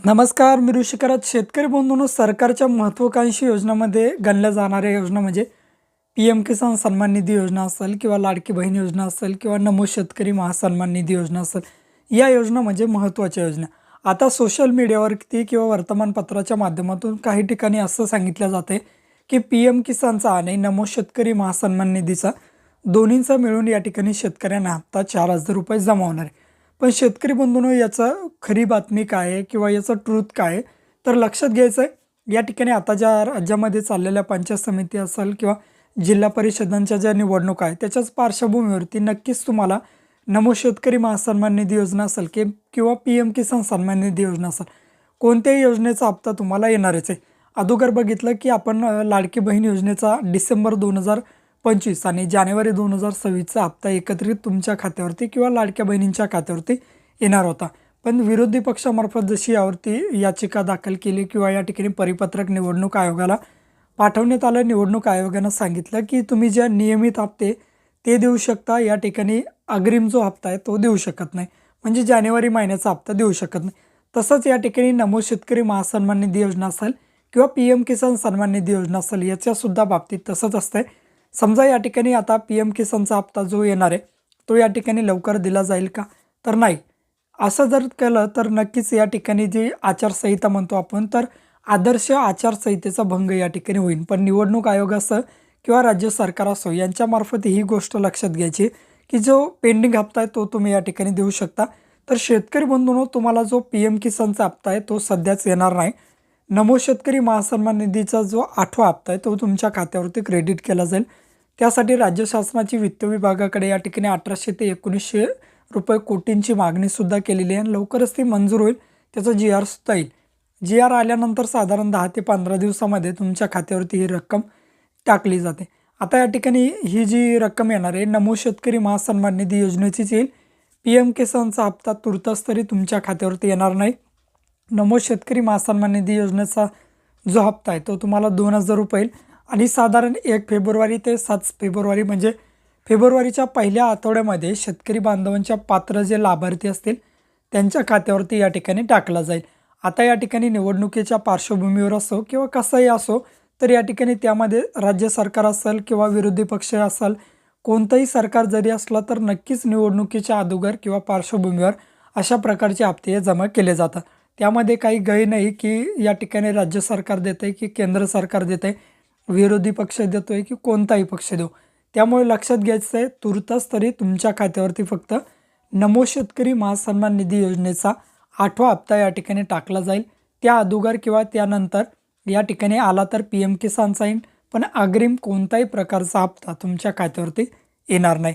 नमस्कार, मी ऋषी करत शेतकरी बंधूंनो, सरकारच्या महत्त्वाकांक्षी योजनांमध्ये गणल्या जाणाऱ्या योजना म्हणजे पी-एम किसान सन्मान निधी योजना असेल किंवा लाडकी बहीण योजना असेल किंवा नमो शेतकरी महासन्मान निधी योजना असेल. या योजना म्हणजे महत्त्वाच्या योजना. आता सोशल मीडियावरती किंवा वर्तमानपत्राच्या माध्यमातून काही ठिकाणी असं सांगितलं जाते की पी-एम किसानचा आणि नमो शेतकरी महासन्मान निधीचा दोन्हींचा मिळून या ठिकाणी शेतकऱ्यांना हप्ता 4,000 रुपये जमा होणार आहे. पण शेतकरी बंधूंनो, याचा खरी बातमी काय आहे किंवा याचं ट्रूथ काय आहे? तर लक्षात घ्यायचं आहे, या ठिकाणी आता ज्या राज्यामध्ये चाललेल्या पंचायत समिती असेल किंवा जिल्हा परिषदांच्या ज्या निवडणुका आहेत त्याच्याच पार्श्वभूमीवरती नक्कीच तुम्हाला नमो शेतकरी महासन्मान निधी योजना असेल किंवा पी-एम किसान सन्मान निधी योजना असेल, कोणत्याही योजनेचा हप्ता तुम्हाला येणारच आहे. अगोदर बघितलं की आपण लाडकी बहीण योजनेचा डिसेंबर 2025 आणि जानेवारी 2026चा हप्ता एकत्रित तुमच्या खात्यावरती किंवा लाडक्या बहिणींच्या खात्यावरती येणार होता. पण विरोधी पक्षामार्फत जशी यावरती याचिका दाखल केली किंवा या ठिकाणी परिपत्रक निवडणूक आयोगाला पाठवण्यात आलं, निवडणूक आयोगानं सांगितलं की तुम्ही ज्या नियमित हप्ते ते देऊ शकता, या ठिकाणी अग्रिम जो हप्ता आहे तो देऊ शकत नाही, म्हणजे जानेवारी महिन्याचा हप्ता देऊ शकत नाही. तसंच या ठिकाणी नमो शेतकरी महासन्मान निधी योजना असेल किंवा पी-एम किसान सन्मान निधी योजना असेल, याच्यासुद्धा बाबतीत तसंच असतंय. समजा या ठिकाणी आता पी-एम किसानचा हप्ता जो येणार आहे तो या ठिकाणी लवकर दिला जाईल का? तर नाही. असं जर केलं तर नक्कीच या ठिकाणी जी आचारसंहिता म्हणतो आपण, तर आदर्श आचारसंहितेचा भंग या ठिकाणी होईल. पण निवडणूक आयोग असो किंवा राज्य सरकार असो, यांच्यामार्फत ही गोष्ट लक्षात घ्यायची की जो पेंडिंग हप्ता आहे तो तुम्ही या ठिकाणी देऊ शकता. तर शेतकरी बंधूंनो, तुम्हाला जो पी-एम किसानचा हप्ता आहे तो सध्याच येणार नाही. नमो शेतकरी महासन्मान निधीचा जो 8वा हप्ता आहे तो तुमच्या खात्यावरती क्रेडिट केला जाईल. त्यासाठी राज्य शासनाची वित्त विभागाकडे या ठिकाणी 1,800 ते 1,900 रुपये कोटींची मागणीसुद्धा केलेली आहे आणि लवकरच ती मंजूर होईल. त्याचा जी-आर सुद्धा येईल. जी-आर आल्यानंतर साधारण 10 ते 15 दिवसामध्ये तुमच्या खात्यावरती ही रक्कम टाकली जाते. आता या ठिकाणी ही जी रक्कम येणार आहे नमो शेतकरी महासन्मान निधी योजनेचीच येईल. पी-एम किसानचा हप्ता तुर्तास तरी तुमच्या खात्यावरती येणार नाही. नमो शेतकरी महासन्मान निधी योजनेचा जो हप्ता आहे तो तुम्हाला 2,000 रुपये येईल आणि साधारण 1 फेब्रुवारी ते 7 फेब्रुवारी म्हणजे फेब्रुवारीच्या पहिल्या आठवड्यामध्ये शेतकरी बांधवांच्या पात्र जे लाभार्थी असतील त्यांच्या खात्यावरती या ठिकाणी टाकला जाईल. आता या ठिकाणी निवडणुकीच्या पार्श्वभूमीवर असो किंवा कसंही असो, तर या ठिकाणी त्यामध्ये राज्य सरकार असेल किंवा विरोधी पक्ष असेल, कोणतंही सरकार जरी असलं तर नक्कीच निवडणुकीच्या अगोदर किंवा पार्श्वभूमीवर अशा प्रकारचे हप्ते हे जमा केले जातात. त्यामध्ये काही गैर नाही की या ठिकाणी राज्य सरकार देतं आहे की केंद्र सरकार देतं आहे, विरोधी पक्ष देतो आहे की कोणताही पक्ष देऊ. त्यामुळे लक्षात घ्यायचं आहे, तुर्तास तरी तुमच्या खात्यावरती फक्त नमो शेतकरी महासन्मान निधी योजनेचा 8वा हप्ता या ठिकाणी टाकला जाईल. त्या अगोदर किंवा त्यानंतर या ठिकाणी आला तर पी-एम किसानचा येईल, पण अग्रिम कोणताही प्रकारचा हप्ता तुमच्या खात्यावरती येणार नाही.